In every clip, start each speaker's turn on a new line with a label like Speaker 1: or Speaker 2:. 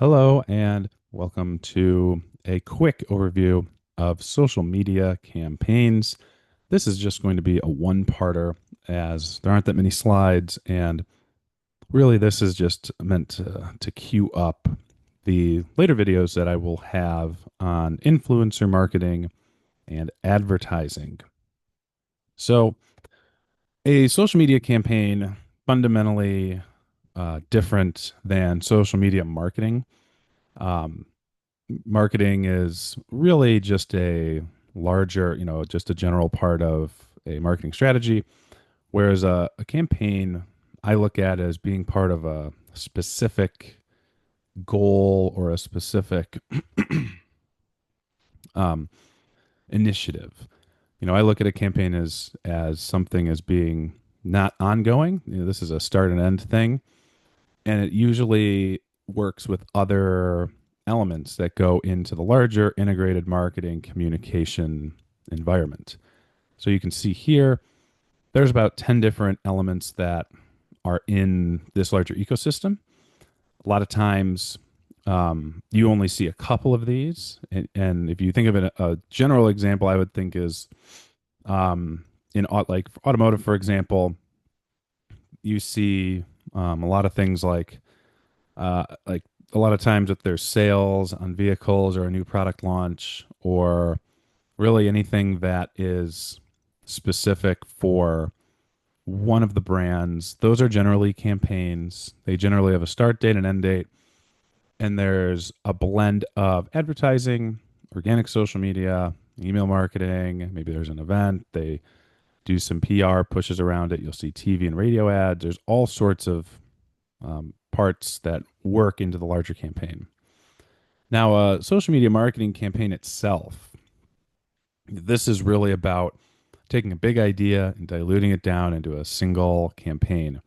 Speaker 1: Hello, and welcome to a quick overview of social media campaigns. This is just going to be a one-parter as there aren't that many slides, and really this is just meant to queue up the later videos that I will have on influencer marketing and advertising. So, a social media campaign fundamentally different than social media marketing. Um, Marketing is really just a larger, just a general part of a marketing strategy, whereas a campaign I look at as being part of a specific goal or a specific um, initiative. I look at a campaign as something as being not ongoing. This is a start and end thing, and it usually works with other elements that go into the larger integrated marketing communication environment. So you can see here, there's about 10 different elements that are in this larger ecosystem. A lot of times, you only see a couple of these. And if you think of it, a general example I would think is in like automotive, for example, you see a lot of things like a lot of times if there's sales on vehicles or a new product launch or really anything that is specific for one of the brands, those are generally campaigns. They generally have a start date and end date, and there's a blend of advertising, organic social media, email marketing. Maybe there's an event. They do some PR pushes around it. You'll see TV and radio ads. There's all sorts of parts that work into the larger campaign. Now, a social media marketing campaign itself, this is really about taking a big idea and diluting it down into a single campaign.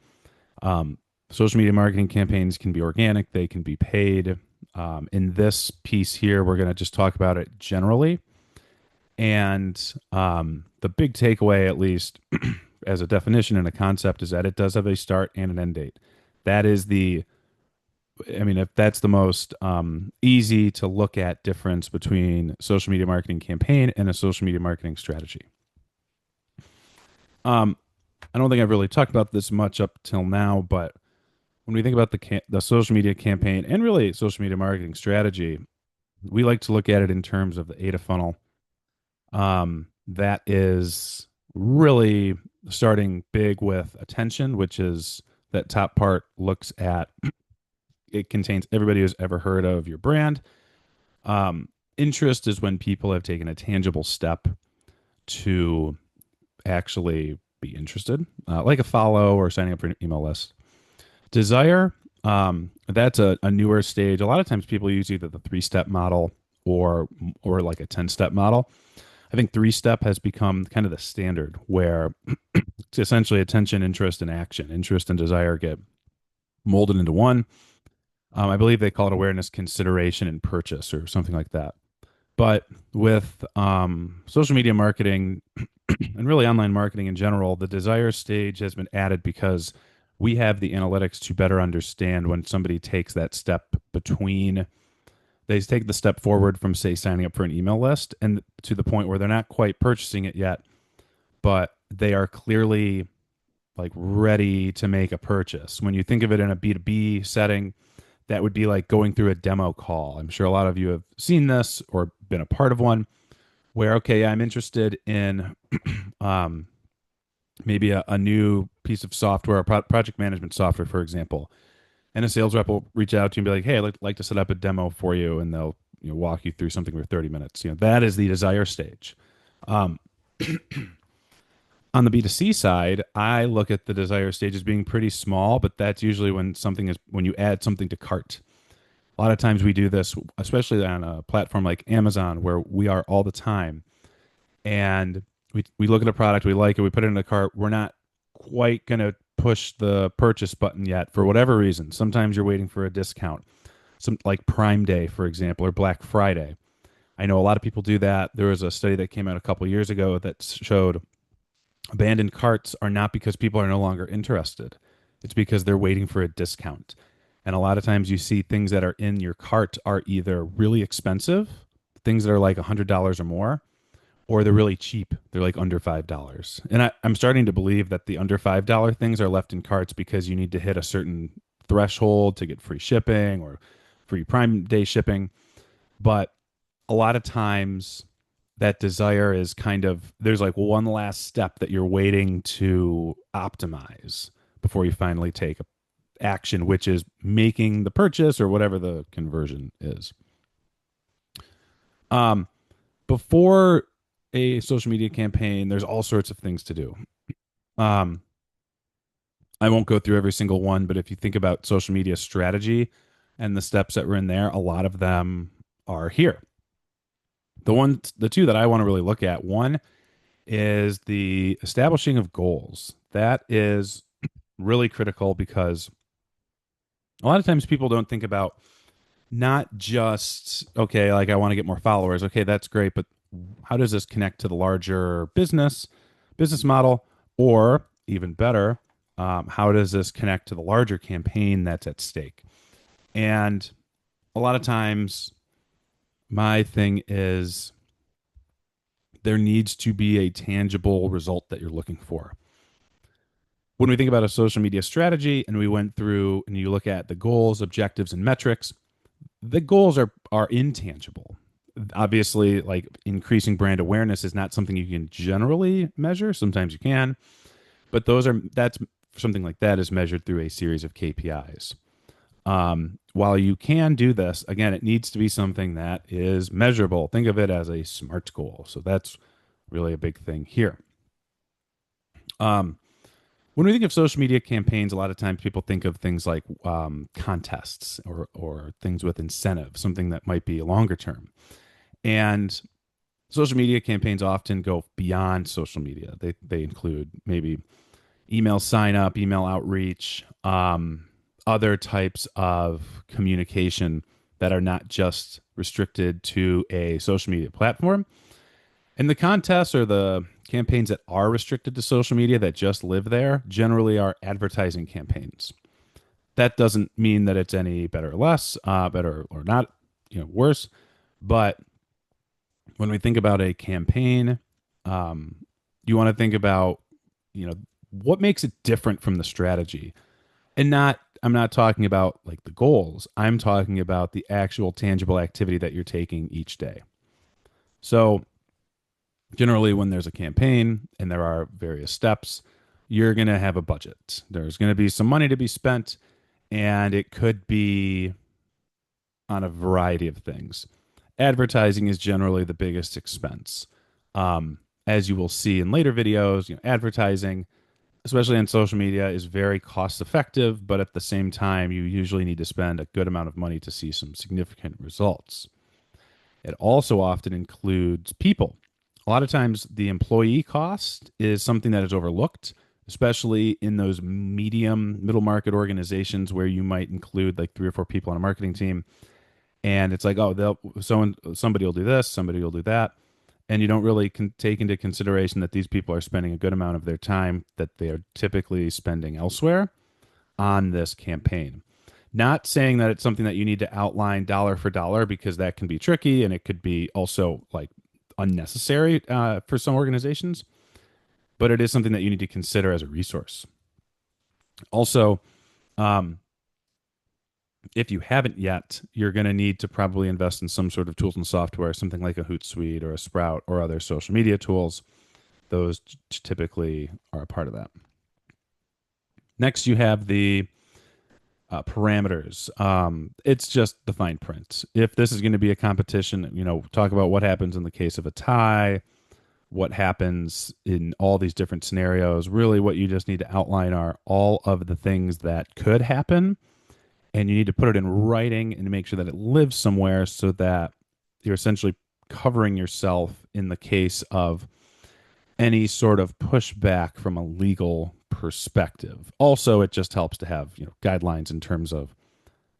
Speaker 1: Um, Social media marketing campaigns can be organic, they can be paid. In this piece here, we're going to just talk about it generally. And the big takeaway, at least as a definition and a concept, is that it does have a start and an end date. That is if that's the most easy to look at difference between social media marketing campaign and a social media marketing strategy. Um, I don't think I've really talked about this much up till now, but when we think about the social media campaign and really social media marketing strategy, we like to look at it in terms of the AIDA funnel. That is really starting big with attention, which is that top part looks at it contains everybody who's ever heard of your brand. Interest is when people have taken a tangible step to actually be interested, like a follow or signing up for an email list. Desire, that's a newer stage. A lot of times people use either the 3-step model or like a 10-step model. I think 3-step has become kind of the standard where it's essentially attention, interest, and action. Interest and desire get molded into one. I believe they call it awareness, consideration, and purchase or something like that. But with social media marketing and really online marketing in general, the desire stage has been added because we have the analytics to better understand when somebody takes that step between they take the step forward from, say, signing up for an email list and to the point where they're not quite purchasing it yet, but they are clearly like ready to make a purchase. When you think of it in a B2B setting, that would be like going through a demo call. I'm sure a lot of you have seen this or been a part of one where, okay, I'm interested in um, maybe a new piece of software, project management software, for example. And a sales rep will reach out to you and be like, hey, I'd like to set up a demo for you. And they'll walk you through something for 30 minutes. That is the desire stage. Um, on the B2C side, I look at the desire stage as being pretty small, but that's usually when you add something to cart. A lot of times we do this, especially on a platform like Amazon, where we are all the time. And we look at a product, we like it, we put it in a cart. We're not quite going to push the purchase button yet for whatever reason. Sometimes you're waiting for a discount, some like Prime Day, for example, or Black Friday. I know a lot of people do that. There was a study that came out a couple years ago that showed abandoned carts are not because people are no longer interested. It's because they're waiting for a discount. And a lot of times you see things that are in your cart are either really expensive, things that are like $100 or more, or they're really cheap. They're like under $5. And I'm starting to believe that the under $5 things are left in carts because you need to hit a certain threshold to get free shipping or free Prime Day shipping. But a lot of times that desire is kind of there's like one last step that you're waiting to optimize before you finally take action, which is making the purchase or whatever the conversion is. Um, Before a social media campaign, there's all sorts of things to do. Um, I won't go through every single one, but if you think about social media strategy and the steps that were in there, a lot of them are here. The two that I want to really look at, one is the establishing of goals. That is really critical because a lot of times people don't think about not just, okay, like I want to get more followers. Okay, that's great, but how does this connect to the larger business model? Or even better, how does this connect to the larger campaign that's at stake? And a lot of times, my thing is there needs to be a tangible result that you're looking for. When we think about a social media strategy and we went through and you look at the goals, objectives, and metrics, the goals are intangible. Obviously, like increasing brand awareness is not something you can generally measure. Sometimes you can, but that's something like that is measured through a series of KPIs. While you can do this, again, it needs to be something that is measurable. Think of it as a SMART goal. So that's really a big thing here. Um, when we think of social media campaigns, a lot of times people think of things like contests or things with incentive, something that might be longer term. And social media campaigns often go beyond social media. They include maybe email sign up, email outreach, other types of communication that are not just restricted to a social media platform. And the contests or the campaigns that are restricted to social media that just live there generally are advertising campaigns. That doesn't mean that it's any better or less, better or not, worse. But when we think about a campaign, um, you want to think about, what makes it different from the strategy. And I'm not talking about like the goals. I'm talking about the actual tangible activity that you're taking each day. So generally when there's a campaign and there are various steps, you're going to have a budget. There's going to be some money to be spent, and it could be on a variety of things. Advertising is generally the biggest expense. As you will see in later videos, advertising, especially on social media, is very cost effective, but at the same time, you usually need to spend a good amount of money to see some significant results. It also often includes people. A lot of times, the employee cost is something that is overlooked, especially in those middle market organizations where you might include like 3 or 4 people on a marketing team. And it's like, oh, somebody will do this, somebody will do that. And you don't really take into consideration that these people are spending a good amount of their time that they are typically spending elsewhere on this campaign. Not saying that it's something that you need to outline dollar for dollar, because that can be tricky and it could be also like unnecessary for some organizations, but it is something that you need to consider as a resource. Also, if you haven't yet, you're going to need to probably invest in some sort of tools and software, something like a Hootsuite or a Sprout or other social media tools. Those typically are a part of that. Next, you have the parameters. It's just the fine print. If this is going to be a competition, talk about what happens in the case of a tie, what happens in all these different scenarios. Really, what you just need to outline are all of the things that could happen, and you need to put it in writing and make sure that it lives somewhere so that you're essentially covering yourself in the case of any sort of pushback from a legal perspective. Also, it just helps to have guidelines in terms of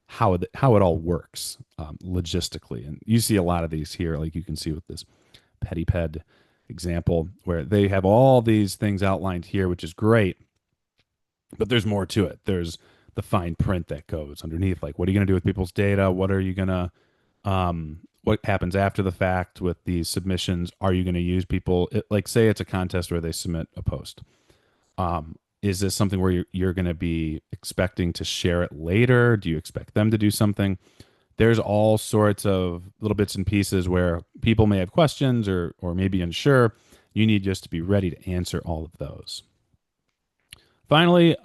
Speaker 1: how it all works logistically. And you see a lot of these here, like you can see with this PettyPed example, where they have all these things outlined here, which is great, but there's more to it. There's the fine print that goes underneath. Like, what are you going to do with people's data? What are you going to what happens after the fact with these submissions? Are you going to use people like, say it's a contest where they submit a post? Is this something where you're going to be expecting to share it later? Do you expect them to do something? There's all sorts of little bits and pieces where people may have questions or maybe unsure. You need just to be ready to answer all of those. Finally,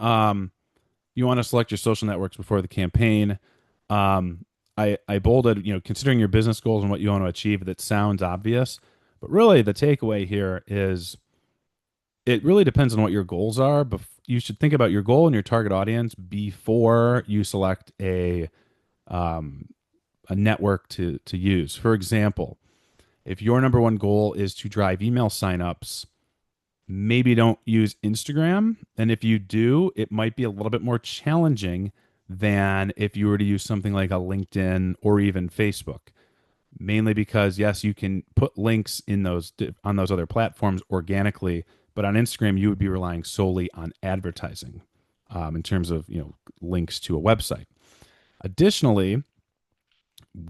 Speaker 1: you want to select your social networks before the campaign. I bolded, considering your business goals and what you want to achieve, that sounds obvious, but really the takeaway here is it really depends on what your goals are. But you should think about your goal and your target audience before you select a network to use. For example, if your number one goal is to drive email signups, maybe don't use Instagram. And if you do, it might be a little bit more challenging than if you were to use something like a LinkedIn or even Facebook. Mainly because, yes, you can put links in those on those other platforms organically, but on Instagram you would be relying solely on advertising in terms of links to a website. Additionally,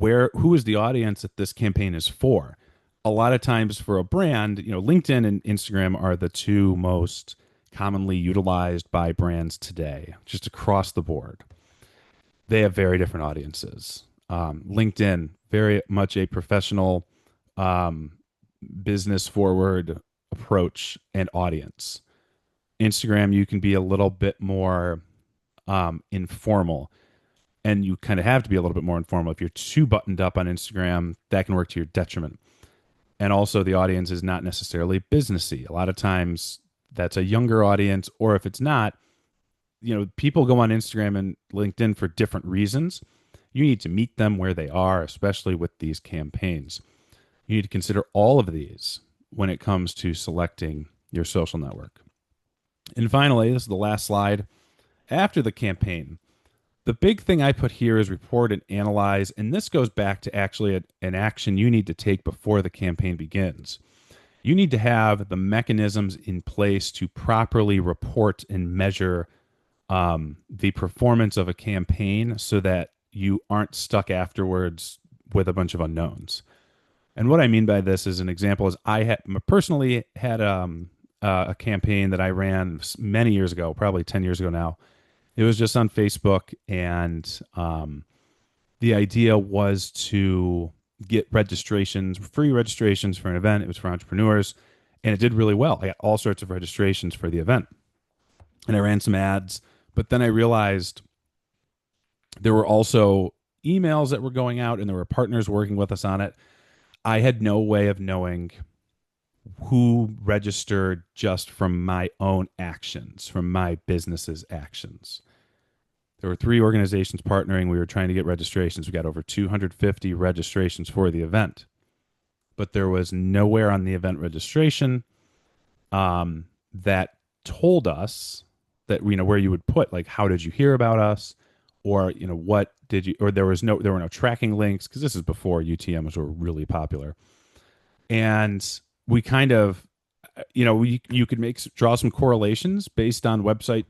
Speaker 1: who is the audience that this campaign is for? A lot of times for a brand, LinkedIn and Instagram are the two most commonly utilized by brands today, just across the board. They have very different audiences. LinkedIn, very much a professional, business forward approach and audience. Instagram, you can be a little bit more informal, and you kind of have to be a little bit more informal. If you're too buttoned up on Instagram, that can work to your detriment. And also, the audience is not necessarily businessy. A lot of times that's a younger audience, or if it's not, people go on Instagram and LinkedIn for different reasons. You need to meet them where they are, especially with these campaigns. You need to consider all of these when it comes to selecting your social network. And finally, this is the last slide. After the campaign, the big thing I put here is report and analyze, and this goes back to actually an action you need to take before the campaign begins. You need to have the mechanisms in place to properly report and measure the performance of a campaign so that you aren't stuck afterwards with a bunch of unknowns. And what I mean by this, as an example, is I personally had a campaign that I ran many years ago, probably 10 years ago now. It was just on Facebook, and the idea was to get registrations, free registrations for an event. It was for entrepreneurs, and it did really well. I got all sorts of registrations for the event, and I ran some ads. But then I realized there were also emails that were going out, and there were partners working with us on it. I had no way of knowing who registered just from my own actions, from my business's actions. There were 3 organizations partnering. We were trying to get registrations. We got over 250 registrations for the event. But there was nowhere on the event registration that told us that, where you would put, like, how did you hear about us? Or, what did you, or there were no tracking links, because this is before UTMs were really popular. And we kind of, you could draw some correlations based on website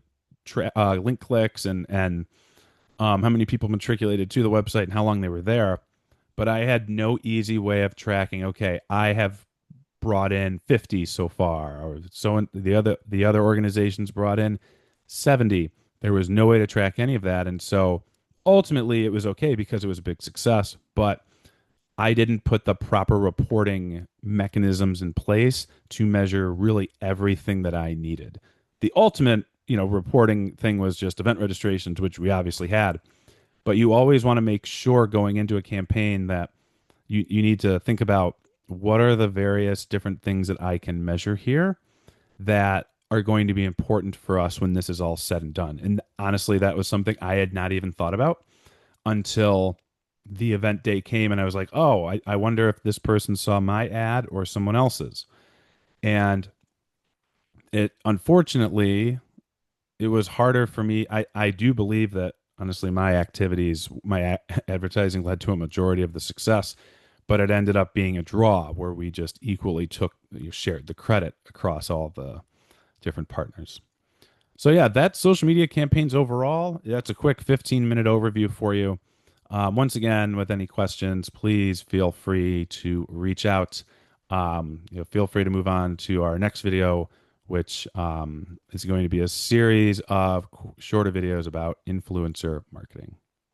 Speaker 1: link clicks and how many people matriculated to the website and how long they were there. But I had no easy way of tracking, okay, I have brought in 50 so far, or so the other organizations brought in 70. There was no way to track any of that. And so ultimately it was okay because it was a big success, but I didn't put the proper reporting mechanisms in place to measure really everything that I needed. The ultimate, reporting thing was just event registrations, which we obviously had. But you always want to make sure going into a campaign that you need to think about, what are the various different things that I can measure here that are going to be important for us when this is all said and done. And honestly, that was something I had not even thought about until the event day came, and I was like, oh, I wonder if this person saw my ad or someone else's. And unfortunately, it was harder for me. I do believe that, honestly, my activities, my advertising led to a majority of the success, but it ended up being a draw where we just equally shared the credit across all the different partners. So yeah, that's social media campaigns overall. That's a quick 15-minute overview for you. Once again, with any questions, please feel free to reach out. Feel free to move on to our next video, which is going to be a series of shorter videos about influencer marketing.